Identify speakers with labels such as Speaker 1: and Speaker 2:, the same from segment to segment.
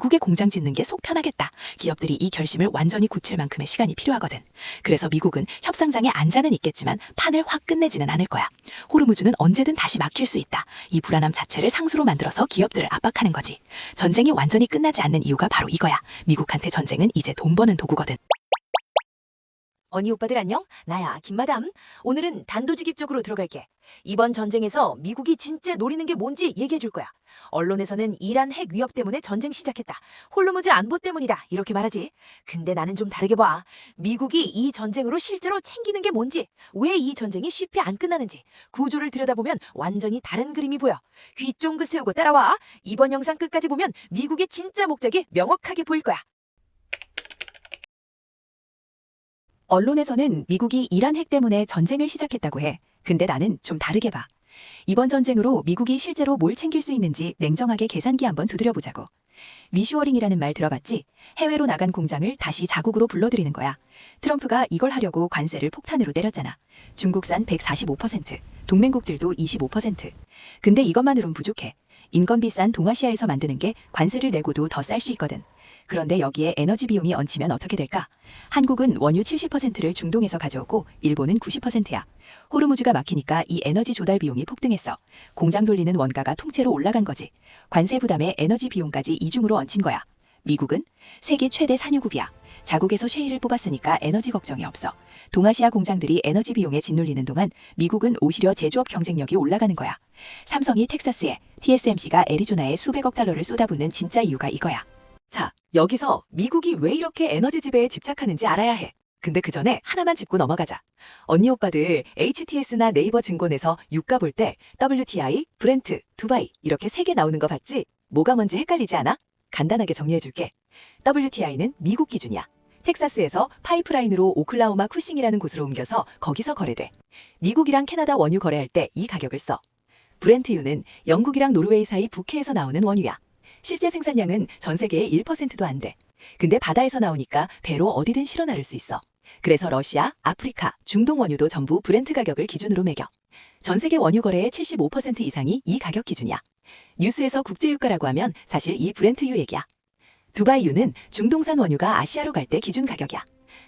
Speaker 1: 미국에 공장 짓는 게 속 편하겠다. 기업들이 이 결심을 완전히 굳힐 만큼의 시간이 필요하거든. 그래서 미국은 협상장에 앉아는 있겠지만 판을 확 끝내지는 않을 거야. 호르무즈는 언제든 다시 막힐 수 있다. 이 불안함 자체를 상수로 만들어서 기업들을 압박하는 거지. 전쟁이 완전히 끝나지 않는 이유가 바로 이거야. 미국한테 전쟁은 이제 돈 버는 도구거든.
Speaker 2: 언니 오빠들 안녕? 나야 김마담. 오늘은 단도직입적으로 들어갈게. 이번 전쟁에서 미국이 진짜 노리는 게 뭔지 얘기해 줄 거야. 언론에서는 이란 핵 위협 때문에 전쟁 시작했다. 홀로무즈 안보 때문이다. 이렇게 말하지. 근데 나는 좀 다르게 봐. 미국이 이 전쟁으로 실제로 챙기는 게 뭔지, 왜 이 전쟁이 쉽게 안 끝나는지 구조를 들여다보면 완전히 다른 그림이 보여. 귀 쫑긋 세우고 따라와. 이번 영상 끝까지 보면 미국의 진짜 목적이 명확하게 보일 거야.
Speaker 1: 언론에서는 미국이 이란 핵 때문에 전쟁을 시작했다고 해. 근데 나는 좀 다르게 봐. 이번 전쟁으로 미국이 실제로 뭘 챙길 수 있는지 냉정하게 계산기 한번 두드려보자고. 리슈어링이라는 말 들어봤지? 해외로 나간 공장을 다시 자국으로 불러들이는 거야. 트럼프가 이걸 하려고 관세를 폭탄으로 때렸잖아. 중국산 145%, 동맹국들도 25%. 근데 이것만으론 부족해. 인건비 싼 동아시아에서 만드는 게 관세를 내고도 더 쌀 수 있거든. 그런데 여기에 에너지 비용이 얹히면 어떻게 될까? 한국은 원유 70%를 중동에서 가져오고 일본은 90%야. 호르무즈가 막히니까 이 에너지 조달 비용이 폭등했어. 공장 돌리는 원가가 통째로 올라간 거지. 관세 부담에 에너지 비용까지 이중으로 얹힌 거야. 미국은 세계 최대 산유국이야. 자국에서 셰일을 뽑았으니까 에너지 걱정이 없어. 동아시아 공장들이 에너지 비용에 짓눌리는 동안 미국은 오히려 제조업 경쟁력이 올라가는 거야. 삼성이 텍사스에, TSMC가 애리조나에 수백억 달러를 쏟아붓는 진짜 이유가 이거야. 자, 여기서 미국이 왜 이렇게 에너지 지배에 집착하는지 알아야 해. 근데 그 전에 하나만 짚고 넘어가자. 언니 오빠들 HTS나 네이버 증권에서 유가 볼 때 WTI, 브렌트, 두바이 이렇게 3개 나오는 거 봤지? 뭐가 뭔지 헷갈리지 않아? 간단하게 정리해줄게. WTI는 미국 기준이야. 텍사스에서 파이프라인으로 오클라호마 쿠싱이라는 곳으로 옮겨서 거기서 거래돼. 미국이랑 캐나다 원유 거래할 때 이 가격을 써. 브렌트유는 영국이랑 노르웨이 사이 북해에서 나오는 원유야. 실제 생산량은 전 세계의 1%도 안 돼. 근데 바다에서 나오니까 배로 어디든 실어 나를 수 있어. 그래서 러시아, 아프리카, 중동 원유도 전부 브렌트 가격을 기준으로 매겨. 전 세계 원유 거래의 75% 이상이 이 가격 기준이야. 뉴스에서 국제유가라고 하면 사실 이 브렌트유 얘기야. 두바이유는 중동산 원유가 아시아로 갈 때 기준 가격이야.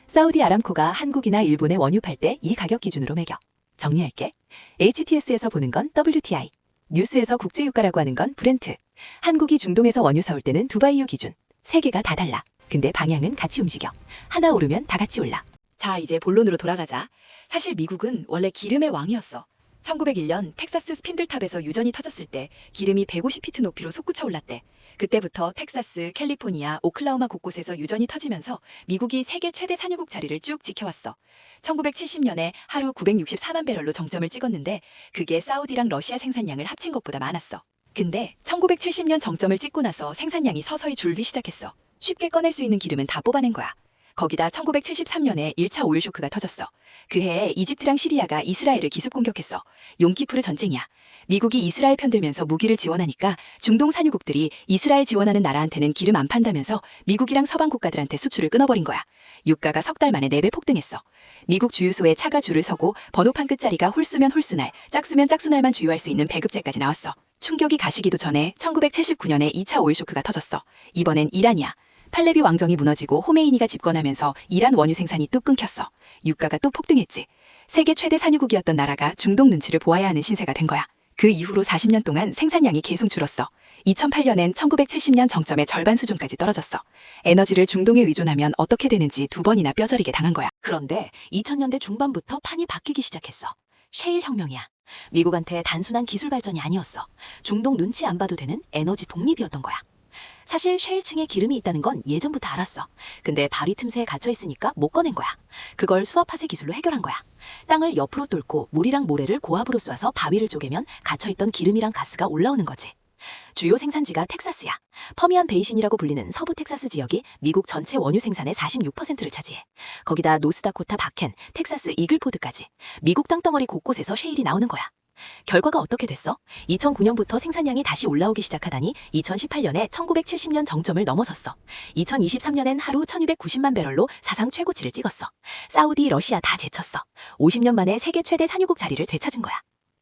Speaker 1: 사우디 아람코가 한국이나 일본에 원유 팔 때 이 가격 기준으로 매겨. 정리할게. HTS에서 보는 건 WTI. 뉴스에서 국제유가라고 하는 건 브렌트. 한국이 중동에서 원유 사올 때는 두바이유 기준. 3개가 다 달라. 근데 방향은 같이 움직여. 하나 오르면 다 같이 올라. 자, 이제 본론으로 돌아가자. 사실 미국은 원래 기름의 왕이었어. 1901년 텍사스 스핀들탑에서 유전이 터졌을 때 기름이 150피트 높이로 솟구쳐 올랐대. 그때부터 텍사스, 캘리포니아, 오클라호마 곳곳에서 유전이 터지면서 미국이 세계 최대 산유국 자리를 쭉 지켜왔어. 1970년에 하루 964만 배럴로 정점을 찍었는데 그게 사우디랑 러시아 생산량을 합친 것보다 많았어. 근데 1970년 정점을 찍고 나서 생산량이 서서히 줄기 시작했어. 쉽게 꺼낼 수 있는 기름은 다 뽑아낸 거야. 거기다 1973년에 1차 오일 쇼크가 터졌어. 그 해에 이집트랑 시리아가 이스라엘을 기습 공격했어. 용키푸르 전쟁이야. 미국이 이스라엘 편들면서 무기를 지원하니까 중동 산유국들이 이스라엘 지원하는 나라한테는 기름 안 판다면서 미국이랑 서방 국가들한테 수출을 끊어버린 거야. 유가가 석 달 만에 4배 폭등했어. 미국 주유소에 차가 줄을 서고 번호판 끝자리가 홀수면 홀수날, 짝수면 짝수날만 주유할 수 있는 배급제까지 나왔어. 충격이 가시기도 전에 1979년에 2차 오일 쇼크가 터졌어. 이번엔 이란이야. 팔레비 왕정이 무너지고 호메이니가 집권하면서 이란 원유 생산이 뚝 끊겼어. 유가가 또 폭등했지. 세계 최대 산유국이었던 나라가 중동 눈치를 보아야 하는 신세가 된 거야. 그 이후로 40년 동안 생산량이 계속 줄었어. 2008년엔 1970년 정점의 절반 수준까지 떨어졌어. 에너지를 중동에 의존하면 어떻게 되는지 2번이나 뼈저리게 당한 거야. 그런데 2000년대 중반부터 판이 바뀌기 시작했어. 셰일 혁명이야. 미국한테 단순한 기술 발전이 아니었어. 중동 눈치 안 봐도 되는 에너지 독립이었던 거야. 사실 셰일층에 기름이 있다는 건 예전부터 알았어. 근데 바위 틈새에 갇혀 있으니까 못 꺼낸 거야. 그걸 수압화세 기술로 해결한 거야. 땅을 옆으로 뚫고 물이랑 모래를 고압으로 쏴서 바위를 쪼개면 갇혀있던 기름이랑 가스가 올라오는 거지. 주요 생산지가 텍사스야. 퍼미안 베이신이라고 불리는 서부 텍사스 지역이 미국 전체 원유 생산의 46%를 차지해. 거기다 노스다코타 바켄, 텍사스 이글포드까지 미국 땅덩어리 곳곳에서 셰일이 나오는 거야. 결과가 어떻게 됐어? 2009년부터 생산량이 다시 올라오기 시작하다니 2018년에 1970년 정점을 넘어섰어. 2023년엔 하루 1290만 배럴로 사상 최고치를 찍었어. 사우디, 러시아 다 제쳤어. 50년 만에 세계 최대 산유국 자리를 되찾은 거야.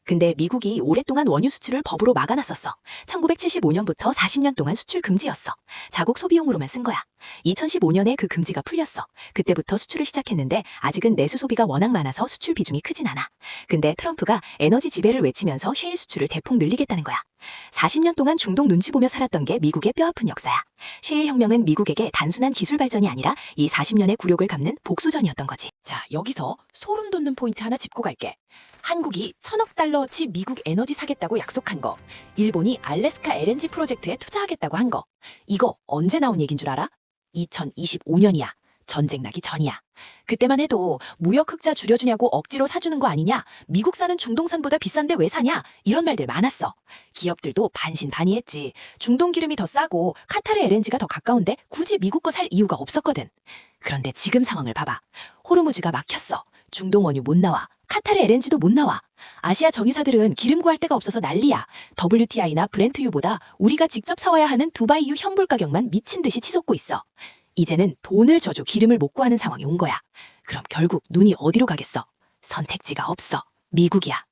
Speaker 1: 근데 미국이 오랫동안 원유 수출을 법으로 막아놨었어. 1975년부터 40년 동안 수출 금지였어. 자국 소비용으로만 쓴 거야. 2015년에 그 금지가 풀렸어. 그때부터 수출을 시작했는데 아직은 내수 소비가 워낙 많아서 수출 비중이 크진 않아. 근데 트럼프가 에너지 지배를 외치면서 셰일 수출을 대폭 늘리겠다는 거야. 40년 동안 중동 눈치 보며 살았던 게 미국의 뼈아픈 역사야. 셰일 혁명은 미국에게 단순한 기술 발전이 아니라 이 40년의 굴욕을 갚는 복수전이었던 거지.
Speaker 2: 자, 여기서 소름 돋는 포인트 하나 짚고 갈게. 한국이 1,000억 달러어치 미국 에너지 사겠다고 약속한 거. 일본이 알래스카 LNG 프로젝트에 투자하겠다고 한 거. 이거 언제 나온 얘긴 줄 알아? 2025년이야. 전쟁 나기 전이야. 그때만 해도 무역 흑자 줄여주냐고 억지로 사주는 거 아니냐? 미국산은 중동산보다 비싼데 왜 사냐? 이런 말들 많았어. 기업들도 반신반의했지. 중동 기름이 더 싸고 카타르 LNG가 더 가까운데 굳이 미국 거 살 이유가 없었거든. 그런데 지금 상황을 봐봐. 호르무즈가 막혔어. 중동 원유 못 나와. 카타르 LNG도 못 나와. 아시아 정유사들은 기름 구할 데가 없어서 난리야. WTI나 브렌트유보다 우리가 직접 사와야 하는 두바이유 현물 가격만 미친 듯이 치솟고 있어. 이제는 돈을 줘도 기름을 못 구하는 상황이 온 거야. 그럼 결국 눈이 어디로 가겠어? 선택지가 없어. 미국이야.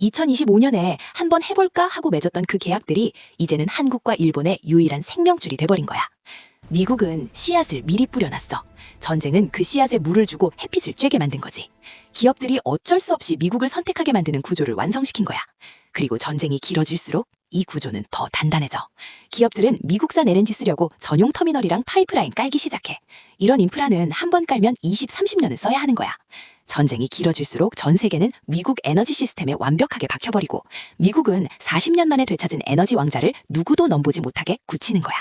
Speaker 2: 2025년에 한번 해볼까 하고 맺었던 그 계약들이 이제는 한국과 일본의 유일한 생명줄이 돼버린 거야. 미국은 씨앗을 미리 뿌려놨어. 전쟁은 그 씨앗에 물을 주고 햇빛을 쬐게 만든 거지. 기업들이 어쩔 수 없이 미국을 선택하게 만드는 구조를 완성시킨 거야. 그리고 전쟁이 길어질수록 이 구조는 더 단단해져. 기업들은 미국산 LNG 쓰려고 전용 터미널이랑 파이프라인 깔기 시작해. 이런 인프라는 한 번 깔면 20, 30년은 써야 하는 거야. 전쟁이 길어질수록 전 세계는 미국 에너지 시스템에 완벽하게 박혀버리고 미국은 40년 만에 되찾은 에너지 왕자를 누구도 넘보지 못하게 굳히는 거야.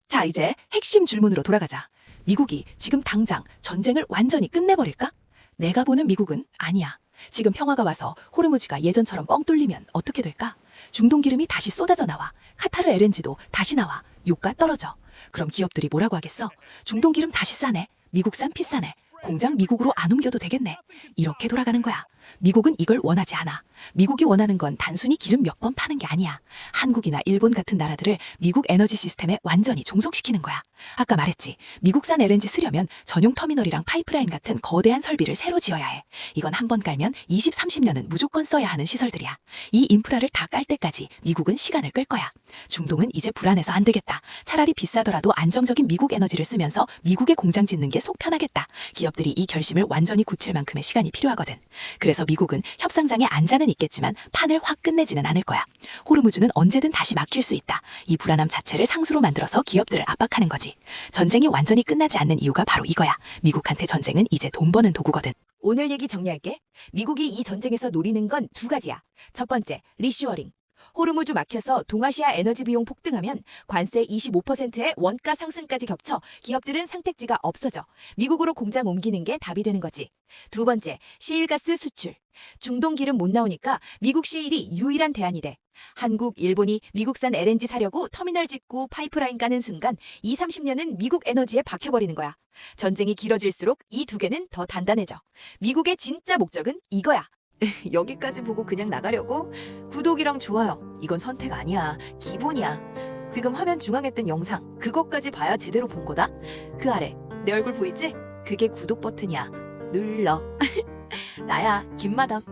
Speaker 2: 자, 이제 핵심 질문으로 돌아가자. 미국이 지금 당장 전쟁을 완전히 끝내버릴까? 내가 보는 미국은 아니야. 지금 평화가 와서 호르무즈가 예전처럼 뻥 뚫리면 어떻게 될까? 중동 기름이 다시 쏟아져 나와. 카타르 LNG도 다시 나와. 유가 떨어져. 그럼 기업들이 뭐라고 하겠어? 중동 기름 다시 싸네. 미국산 비싸네. 공장 미국으로 안 옮겨도 되겠네. 이렇게 돌아가는 거야. 미국은 이걸 원하지 않아. 미국이 원하는 건 단순히 기름 몇 번 파는 게 아니야. 한국이나 일본 같은 나라들을 미국 에너지 시스템에 완전히 종속시키는 거야. 아까 말했지. 미국산 LNG 쓰려면 전용 터미널이랑 파이프라인 같은 거대한 설비를 새로 지어야 해. 이건 한 번 깔면 20, 30년은 무조건 써야 하는 시설들이야. 이 인프라를 다 깔 때까지 미국은 시간을 끌 거야. 중동은 이제 불안해서 안 되겠다. 차라리 비싸더라도 안정적인 미국 에너지를 쓰면서 미국의 공장 짓는 게 속 편하겠다. 기업들이 이 결심을 완전히 굳힐 만큼의 시간이 필요하거든. 그래서 미국은 협상장에 앉아는 있겠지만 판을 확 끝내지는 않을 거야. 호르무즈는 언제든 다시 막힐 수 있다. 이 불안함 자체를 상수로 만들어서 기업들을 압박하는 거지. 전쟁이 완전히 끝나지 않는 이유가 바로 이거야. 미국한테 전쟁은 이제 돈 버는 도구거든. 오늘 얘기 정리할게. 미국이 이 전쟁에서 노리는 건 두 가지야. 첫 번째, 리슈어링. 호르무즈 막혀서 동아시아 에너지 비용 폭등하면 관세 25%의 원가 상승까지 겹쳐 기업들은 상택지가 없어져. 미국으로 공장 옮기는 게 답이 되는 거지. 두 번째, 시일가스 수출. 중동 기름 못 나오니까 미국 시일이 유일한 대안이 돼. 한국, 일본이 미국산 LNG 사려고 터미널 짓고 파이프라인 까는 순간 2, 30년은 미국 에너지에 박혀버리는 거야. 전쟁이 길어질수록 이 두 개는 더 단단해져. 미국의 진짜 목적은 이거야. 여기까지 보고 그냥 나가려고? 구독이랑 좋아요. 이건 선택 아니야. 기본이야. 지금 화면 중앙에 뜬 영상, 그것까지 봐야 제대로 본 거다? 그 아래, 내 얼굴 보이지? 그게 구독 버튼이야. 눌러. 나야, 김마담.